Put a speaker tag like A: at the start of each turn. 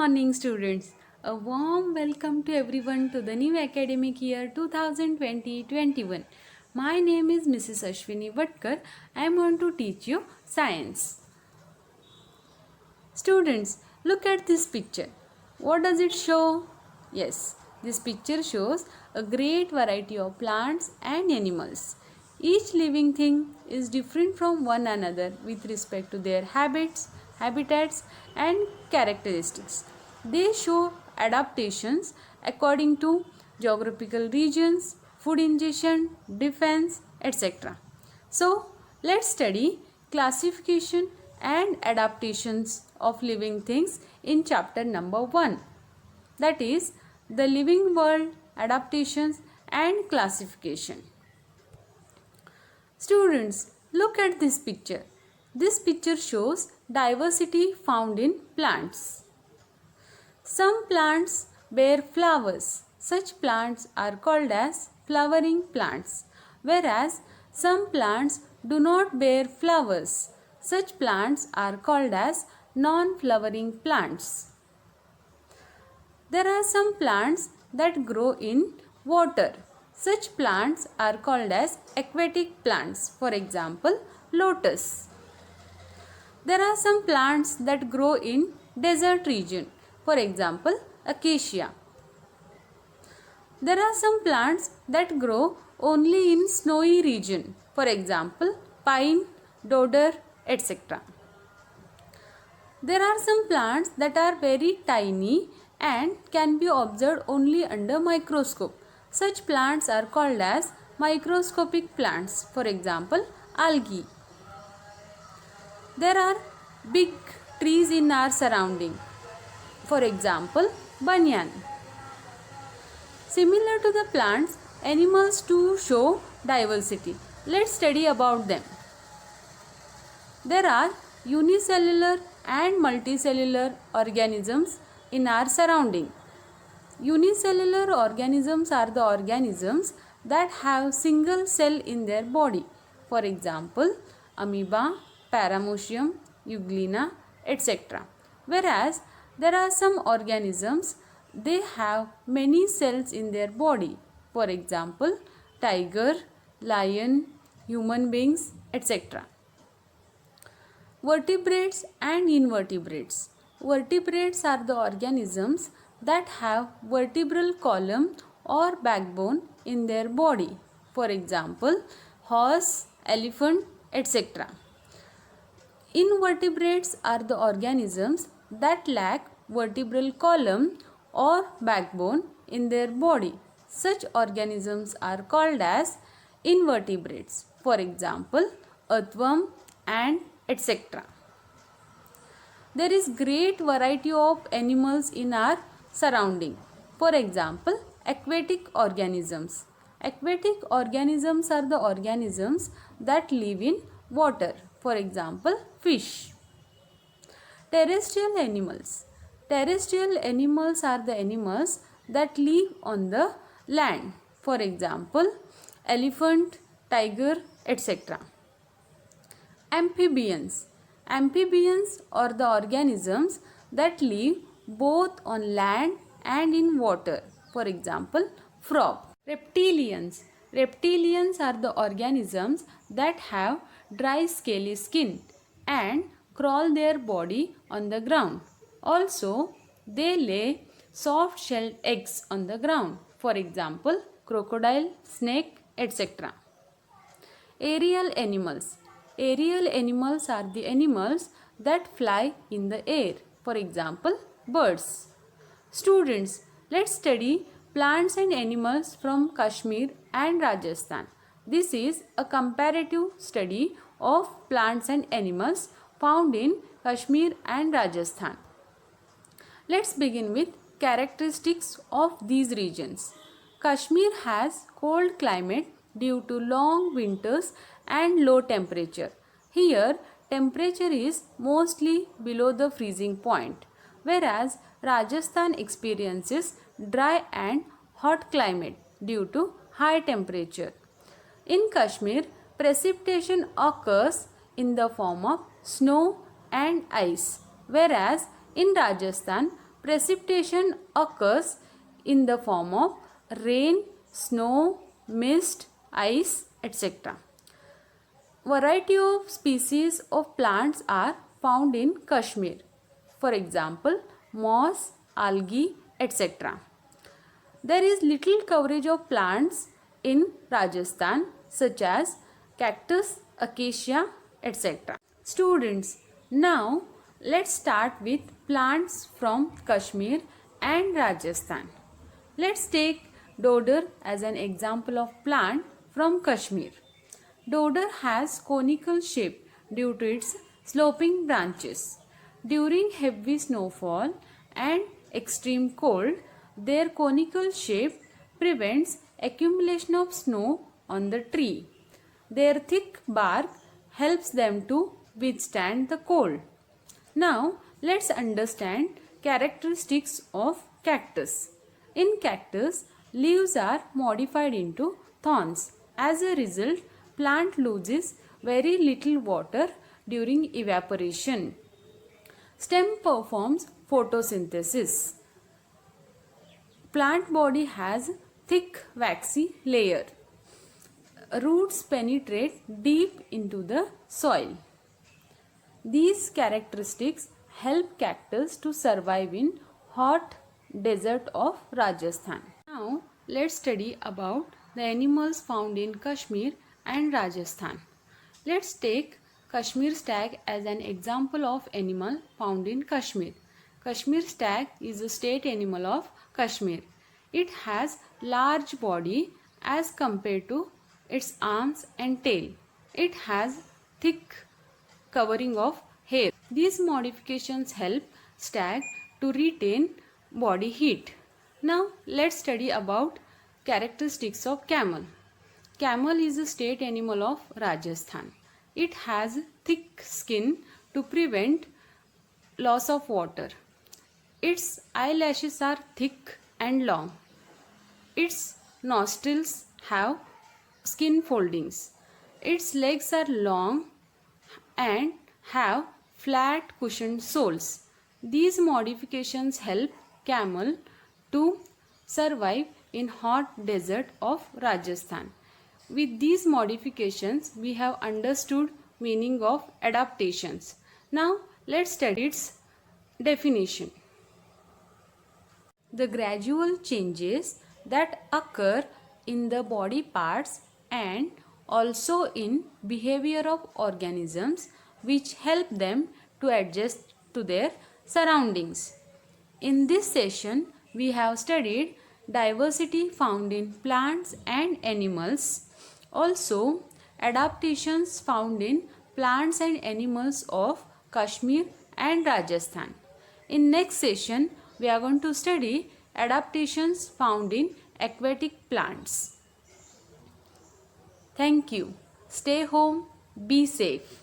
A: morning, students. A warm welcome to everyone to the new academic year 2020-21. My name is Mrs. Ashwini Vatkar. I am going to teach you science. Students, look at this picture. What does it show? Yes, this picture shows a great variety of plants and animals. Each living thing is different from one another with respect to their habits, habitats, and characteristics. They show adaptations according to geographical regions, food ingestion, defense, etc. So, let's study classification and adaptations of living things in chapter number 1. That is the living world, adaptations and classification. Students, look at this picture. This picture shows diversity found in plants. Some plants bear flowers. Such plants are called as flowering plants, whereas some plants do not bear flowers. Such plants are called as non-flowering plants. There are some plants that grow in water. Such plants are called as aquatic plants. For example, lotus. There are some plants that grow in desert region. For example, acacia. There are some plants that grow only in snowy region. For example, pine, dodder, etc. There are some plants that are very tiny and can be observed only under microscope. Such plants are called as microscopic plants. For example, algae. There are big trees in our surrounding. For example, banyan. Similar to the plants, animals too show diversity. Let's study about them. There are unicellular and multicellular organisms in our surrounding. Unicellular organisms are the organisms that have single cell in their body. For example, amoeba, paramecium, euglena, etc. Whereas there are some organisms, they have many cells in their body. For example, tiger, lion, human beings, etc. Vertebrates and invertebrates. Vertebrates are the organisms that have vertebral column or backbone in their body. For example, horse, elephant, etc. Invertebrates are the organisms that lack vertebral column or backbone in their body. Such organisms are called as invertebrates. For example, earthworm and etc. There is great variety of animals in our surrounding. For example, aquatic organisms. Aquatic organisms are the organisms that live in water. For example, fish. Terrestrial animals. Terrestrial animals are the animals that live on the land. For example, elephant, tiger, etc. Amphibians. Amphibians are the organisms that live both on land and in water. For example, frog. Reptilians. Reptilians are the organisms that have dry scaly skin and crawl their body on the ground. Also, they lay soft shelled eggs on the ground. For example, crocodile, snake, etc. Aerial animals. Aerial animals are the animals that fly in the air. For example, birds. Students, let's study plants and animals from Kashmir and Rajasthan. This is a comparative study of plants and animals found in Kashmir and Rajasthan. Let's begin with characteristics of these regions. Kashmir has cold climate due to long winters and low temperature. Here, temperature is mostly below the freezing point, whereas Rajasthan experiences dry and hot climate due to high temperature. In Kashmir, precipitation occurs in the form of snow and ice, whereas in Rajasthan, Precipitation occurs in the form of rain, snow, mist, ice, etc. Variety of species of plants are found in Kashmir. For example, moss, algae, etc. There is little coverage of plants in Rajasthan such as cactus, acacia, etc. Students, now let's start with plants from Kashmir and Rajasthan. Let's take dodar as an example of plant from Kashmir. Dodar has conical shape due to its sloping branches. During heavy snowfall and extreme cold, their conical shape prevents accumulation of snow on the tree. Their thick bark helps them to withstand the cold. Now, let's understand characteristics of cactus. In cactus, leaves are modified into thorns. As a result, plant loses very little water during evaporation. Stem performs photosynthesis. Plant body has thick waxy layer. Roots penetrate deep into the soil. These characteristics help cactus to survive in hot desert of Rajasthan. Now let's study about the animals found in Kashmir and Rajasthan. Let's take Kashmir stag as an example of animal found in Kashmir. Kashmir stag is a state animal of Kashmir. It has large body as compared to its arms and tail. It has thick covering of hair. These modifications help stag to retain body heat. Now let's study about characteristics of camel. Camel is a state animal of Rajasthan. It has thick skin to prevent loss of water. Its eyelashes are thick and long. Its nostrils have skin foldings. Its legs are long and have flat cushioned soles. These modifications help camel to survive in hot desert of Rajasthan. With these modifications, we have understood meaning of adaptations. Now, let's study its definition. The gradual changes that occur in the body parts and also in behavior of organisms which help them to adjust to their surroundings. In this session, we have studied diversity found in plants and animals. Also, adaptations found in plants and animals of Kashmir and Rajasthan. In next session, we are going to study adaptations found in aquatic plants. Thank you. Stay home, be safe.